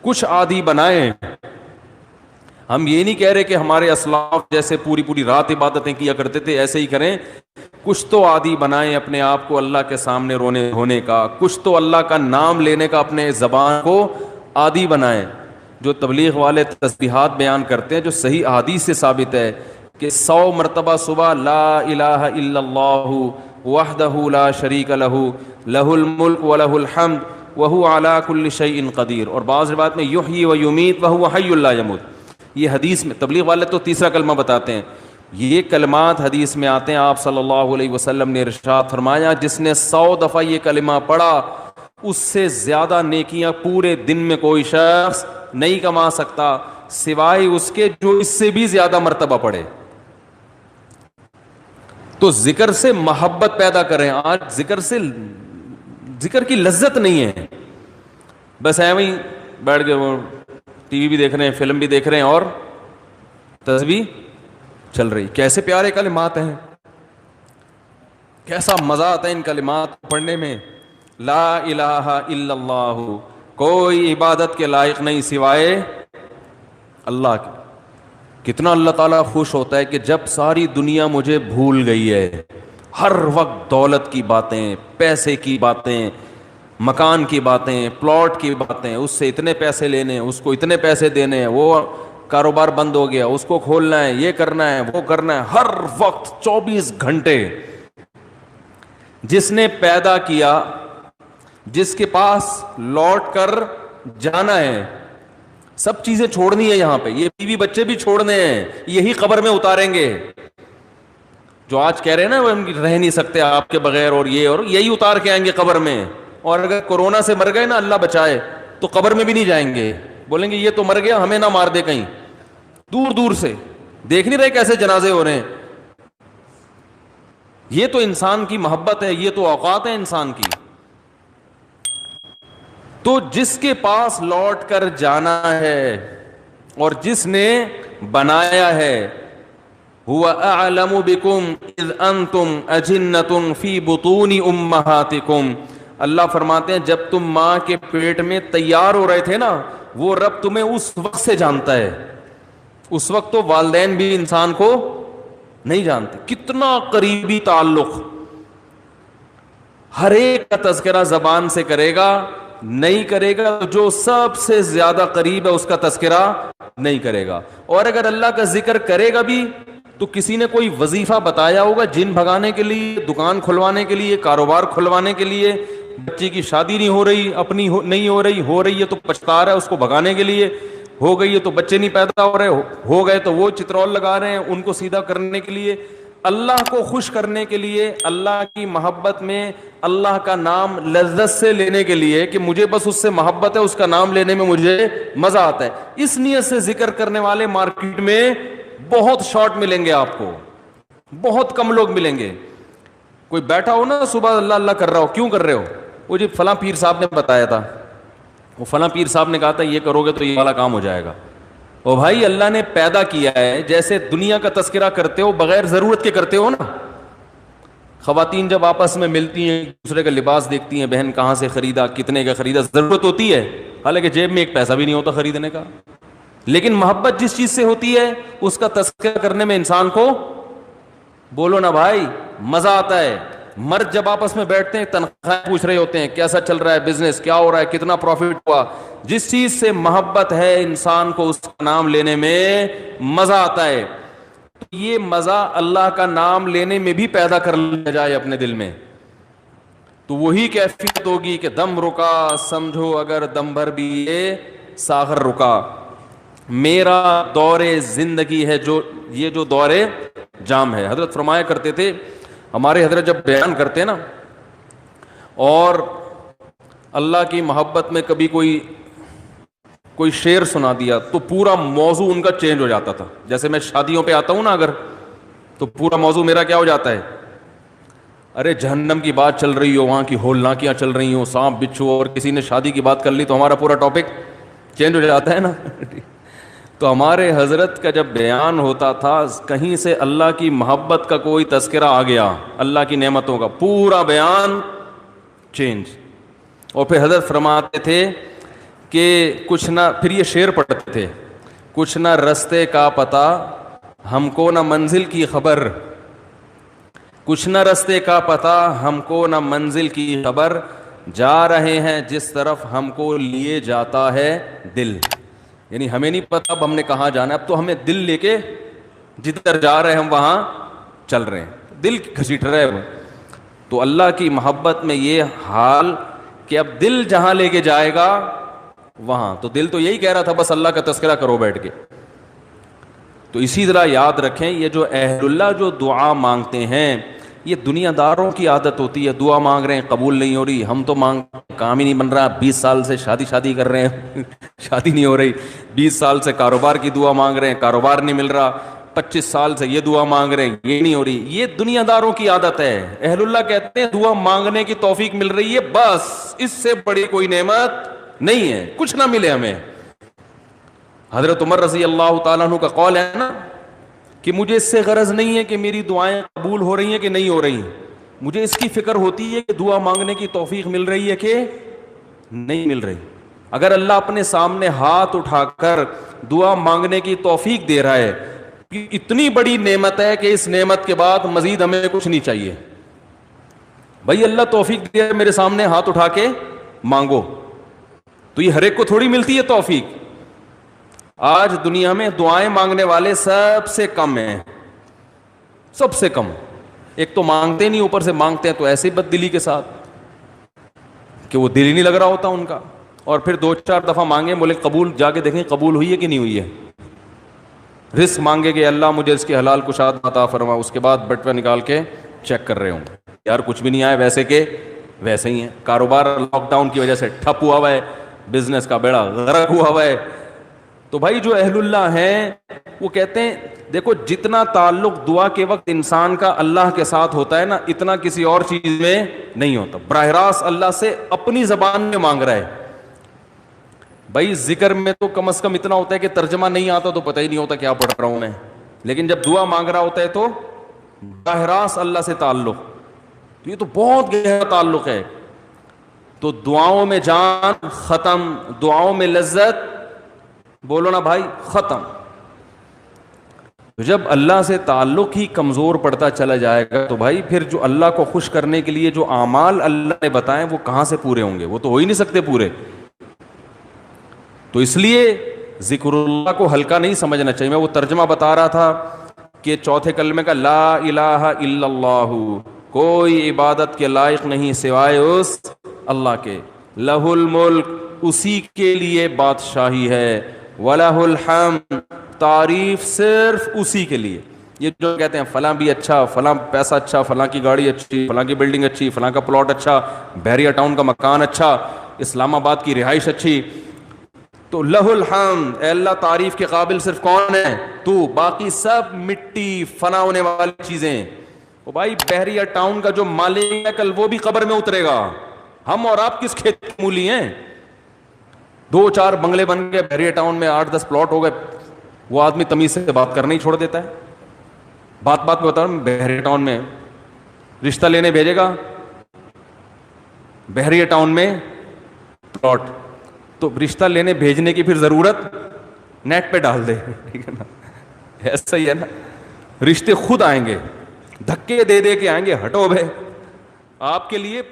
کچھ عادی بنائیں. ہم یہ نہیں کہہ رہے کہ ہمارے اسلاف جیسے پوری پوری رات عبادتیں کیا کرتے تھے ایسے ہی کریں. کچھ تو عادی بنائیں اپنے آپ کو اللہ کے سامنے رونے ہونے کا, کچھ تو اللہ کا نام لینے کا اپنے زبان کو عادی بنائیں. جو تبلیغ والے تسبیحات بیان کرتے ہیں جو صحیح احادیث سے ثابت ہے کہ 100 مرتبہ صبح لا الہ الا اللہ وحدہ لا شریک لہ لہ الملک ولہ الحمد وہو علی کل شیء قدیر, اور بعض روایت میں یحیی و یمیت وہو حی لا یموت. یہ حدیث میں تبلیغ والے تو تیسرا کلمہ بتاتے ہیں, یہ کلمات حدیث میں آتے ہیں. آپ صلی اللہ علیہ وسلم نے ارشاد فرمایا جس نے 100 دفعہ یہ کلمہ پڑھا اس سے زیادہ نیکیاں پورے دن میں کوئی شخص نہیں کما سکتا سوائے اس کے جو اس سے بھی زیادہ مرتبہ پڑھے. تو ذکر سے محبت پیدا کریں. آج ذکر کی لذت نہیں ہے, بس ایویں ہی بیٹھ کے وہ ٹی وی بھی دیکھ رہے ہیں, فلم بھی دیکھ رہے ہیں اور تسبیح چل رہی. کیسے پیارے کلمات ہیں, کیسا مزہ آتا ہے ان کلمات پڑھنے میں. لا الہ الا اللہ, کوئی عبادت کے لائق نہیں سوائے اللہ کی. کتنا اللہ تعالیٰ خوش ہوتا ہے کہ جب ساری دنیا مجھے بھول گئی ہے, ہر وقت دولت کی باتیں, پیسے کی باتیں, مکان کی باتیں, پلاٹ کی باتیں, اس سے اتنے پیسے لینے, اس کو اتنے پیسے دینے, وہ کاروبار بند ہو گیا, اس کو کھولنا ہے, یہ کرنا ہے, وہ کرنا ہے, ہر وقت 24 گھنٹے. جس نے پیدا کیا, جس کے پاس لوٹ کر جانا ہے, سب چیزیں چھوڑنی ہے یہاں پہ, یہ بیوی بچے بھی چھوڑنے ہیں, یہی قبر میں اتاریں گے. جو آج کہہ رہے ہیں نا وہ رہ نہیں سکتے آپ کے بغیر, اور یہ اور یہی اتار کے آئیں گے قبر میں. اور اگر کورونا سے مر گئے نا, اللہ بچائے, تو قبر میں بھی نہیں جائیں گے, بولیں گے یہ تو مر گیا, ہمیں نہ مار دے کہیں. دور دور سے دیکھ نہیں رہے کیسے جنازے ہو رہے ہیں. یہ تو انسان کی محبت ہے, یہ تو اوقات ہے انسان کی. تو جس کے پاس لوٹ کر جانا ہے اور جس نے بنایا ہے, هو اعلم بكم اذ انتم اجنة في بطون امهاتكم, اللہ فرماتے ہیں جب تم ماں کے پیٹ میں تیار ہو رہے تھے نا, وہ رب تمہیں اس وقت سے جانتا ہے. اس وقت تو والدین بھی انسان کو نہیں جانتے. کتنا قریبی تعلق, ہر ایک کا تذکرہ زبان سے کرے گا, نہیں کرے گا جو سب سے زیادہ قریب ہے اس کا تذکرہ نہیں کرے گا. اور اگر اللہ کا ذکر کرے گا بھی تو کسی نے کوئی وظیفہ بتایا ہوگا جن بھگانے کے لیے, دکان کھلوانے کے لیے, کاروبار کھلوانے کے لیے, بچے کی شادی نہیں ہو رہی, اپنی نہیں ہو رہی ہے تو پچھتا رہا ہے, اس کو بھگانے کے لیے, ہو گئی ہے تو بچے نہیں پیدا ہو رہے, ہو گئے تو وہ چترول لگا رہے ہیں, ان کو سیدھا کرنے کے لیے, اللہ کو خوش کرنے کے لیے, اللہ کی محبت میں اللہ کا نام لذت سے لینے کے لیے کہ مجھے بس اس سے محبت ہے, اس کا نام لینے میں مجھے مزہ آتا ہے. اس نیت سے ذکر کرنے والے مارکیٹ میں بہت شارٹ ملیں گے آپ کو, بہت کم لوگ ملیں گے. کوئی بیٹھا ہو نا صبح اللہ اللہ کر رہا ہو, کیوں کر رہے ہو, وہ جی فلاں پیر صاحب نے بتایا تھا, وہ فلاں پیر صاحب نے کہا تھا یہ کرو گے تو یہ والا کام ہو جائے گا. او بھائی اللہ نے پیدا کیا ہے, جیسے دنیا کا تذکرہ کرتے ہو بغیر ضرورت کے کرتے ہو نا. خواتین جب آپس میں ملتی ہیں دوسرے کا لباس دیکھتی ہیں, بہن کہاں سے خریدا, کتنے کا خریدا, ضرورت ہوتی ہے, حالانکہ جیب میں ایک پیسہ بھی نہیں ہوتا خریدنے کا. لیکن محبت جس چیز سے ہوتی ہے اس کا تذکرہ کرنے میں انسان کو, بولو نا بھائی, مزہ آتا ہے. مرد جب آپس میں بیٹھتے ہیں تنخواہ پوچھ رہے ہوتے ہیں, کیسا چل رہا ہے بزنس, کیا ہو رہا ہے, کتنا پروفٹ ہوا. جس چیز سے محبت ہے انسان کو اس کا نام لینے میں مزہ آتا ہے. یہ مزہ اللہ کا نام لینے میں بھی پیدا کر لیا جائے اپنے دل میں, تو وہی کیفیت ہوگی کہ دم رکا سمجھو اگر دم بھر بھی یہ ساغر رکا. میرا دور زندگی ہے یہ جو دور جام ہے. حضرت فرمایا کرتے تھے, ہمارے حضرت جب بیان کرتے نا اور اللہ کی محبت میں کبھی کوئی شعر سنا دیا تو پورا موضوع ان کا چینج ہو جاتا تھا. جیسے میں شادیوں پہ آتا ہوں نا اگر, تو پورا موضوع میرا کیا ہو جاتا ہے, ارے جہنم کی بات چل رہی ہو, وہاں کی ہولناکیاں چل رہی ہوں, سانپ بچھو, اور کسی نے شادی کی بات کر لی تو ہمارا پورا ٹاپک چینج ہو جاتا ہے نا. تو ہمارے حضرت کا جب بیان ہوتا تھا کہیں سے اللہ کی محبت کا کوئی تذکرہ آ گیا, اللہ کی نعمتوں کا, پورا بیان چینج. اور پھر حضرت فرماتے تھے کہ کچھ نہ، پھر یہ شعر پڑھتے تھے، کچھ نہ رستے کا پتہ ہم کو نہ منزل کی خبر، کچھ نہ رستے کا پتہ ہم کو نہ منزل کی خبر، جا رہے ہیں جس طرف ہم کو لیے جاتا ہے دل. یعنی ہمیں نہیں پتا اب ہم نے کہاں جانا ہے، اب تو ہمیں دل لے کے جدھر جا رہے ہیں ہم وہاں چل رہے ہیں، دل گھسیٹ رہے ہیں. تو اللہ کی محبت میں یہ حال کہ اب دل جہاں لے کے جائے گا وہاں، تو دل تو یہی کہہ رہا تھا بس اللہ کا تذکرہ کرو بیٹھ کے. تو اسی طرح یاد رکھیں یہ جو اہل اللہ جو دعا مانگتے ہیں، یہ دنیا داروں کی عادت ہوتی ہے، دعا مانگ رہے ہیں قبول نہیں ہو رہی، ہم تو کام ہی نہیں بن رہا، 20 سال سے شادی کر رہے ہیں شادی نہیں ہو رہی، 20 سال سے کاروبار کی دعا مانگ رہے ہیں، کاروبار نہیں مل رہا، 25 سال سے یہ دعا مانگ رہے ہیں، یہ نہیں ہو رہی. یہ دنیا داروں کی عادت ہے. اہل اللہ کہتے ہیں دعا مانگنے کی توفیق مل رہی ہے، بس اس سے بڑی کوئی نعمت نہیں ہے، کچھ نہ ملے ہمیں. حضرت عمر رضی اللہ تعالیٰ عنہ کا قول ہے نا کہ مجھے اس سے غرض نہیں ہے کہ میری دعائیں قبول ہو رہی ہیں کہ نہیں ہو رہی، مجھے اس کی فکر ہوتی ہے کہ دعا مانگنے کی توفیق مل رہی ہے کہ نہیں مل رہی. اگر اللہ اپنے سامنے ہاتھ اٹھا کر دعا مانگنے کی توفیق دے رہا ہے، اتنی بڑی نعمت ہے کہ اس نعمت کے بعد مزید ہمیں کچھ نہیں چاہیے. بھائی اللہ توفیق دے میرے سامنے ہاتھ اٹھا کے مانگو، تو یہ ہر ایک کو تھوڑی ملتی ہے توفیق. آج دنیا میں دعائیں مانگنے والے سب سے کم ہیں، سب سے کم. ایک تو مانگتے نہیں، اوپر سے مانگتے ہیں تو ایسے بد دلی کے ساتھ کہ وہ دل ہی نہیں لگ رہا ہوتا ان کا، اور پھر 2-4 دفعہ مانگے بولے قبول، جا کے دیکھیں قبول ہوئی ہے کہ نہیں ہوئی ہے. رزق مانگے کہ اللہ مجھے اس کی حلال کشاد عطا فرما، اس کے بعد بٹوہ نکال کے چیک کر رہے ہوں یار کچھ بھی نہیں آیا، ویسے کہ ویسے ہی ہیں. کاروبار لاک ڈاؤن کی وجہ سے ٹھپ ہوا ہوا ہے، بزنس کا بیڑا غرق ہوا ہوا ہے. تو بھائی جو اہل اللہ ہیں وہ کہتے ہیں دیکھو جتنا تعلق دعا کے وقت انسان کا اللہ کے ساتھ ہوتا ہے نا، اتنا کسی اور چیز میں نہیں ہوتا. براہ راست اللہ سے اپنی زبان میں مانگ رہا ہے. بھائی ذکر میں تو کم از کم اتنا ہوتا ہے کہ ترجمہ نہیں آتا تو پتہ ہی نہیں ہوتا کیا پڑھ رہا ہوں میں، لیکن جب دعا مانگ رہا ہوتا ہے تو براہ راست اللہ سے تعلق، تو یہ تو بہت گہرا تعلق ہے. تو دعاؤں میں جان ختم، دعاؤں میں لذت، بولو نا بھائی، ختم. جب اللہ سے تعلق ہی کمزور پڑتا چلا جائے گا تو بھائی پھر جو اللہ کو خوش کرنے کے لیے جو اعمال اللہ نے بتائے وہ کہاں سے پورے ہوں گے؟ وہ تو ہو ہی نہیں سکتے پورے. تو اس لیے ذکر اللہ کو ہلکا نہیں سمجھنا چاہیے. میں وہ ترجمہ بتا رہا تھا کہ چوتھے کلمے کا لا الہ الا اللہ، کوئی عبادت کے لائق نہیں سوائے اس اللہ کے، لہ الملک، اسی کے لیے بادشاہی ہے، وَلَهُ الْحَمْدُ، تعریف صرف اسی کے لیے. یہ جو کہتے ہیں فلاں بھی اچھا، فلاں پیسہ اچھا، فلاں کی گاڑی اچھی، فلاں کی بلڈنگ اچھی، فلاں کا پلاٹ اچھا، بحریہ ٹاؤن کا مکان اچھا، اسلام آباد کی رہائش اچھی، تو لہ الحمد، اے اللہ تعریف کے قابل صرف کون ہے؟ تو، باقی سب مٹی فنا ہونے والی چیزیں. وہ بھائی بحریہ ٹاؤن کا جو مالک ہے کل وہ بھی قبر میں اترے گا. ہم اور آپ کس کھیت کی مولی ہیں؟ 2-4 بنگلے بن گئے بحریہ ٹاؤن میں، 8-10 پلاٹ ہو گئے، وہ آدمی تمیز سے بات کرنا ہی چھوڑ دیتا ہے. بات میں بتا رہا ہوں، بحریہ ٹاؤن میں رشتہ لینے بھیجے گا، بحریہ ٹاؤن میں پلاٹ، تو رشتہ لینے بھیجنے کی پھر ضرورت نیٹ پہ ڈال دے، ٹھیک ہے نا؟ ایسا ہی ہے نا، رشتے خود آئیں گے، دھکے دے دے کے آئیں گے، ہٹو بھائی آپ کے لیے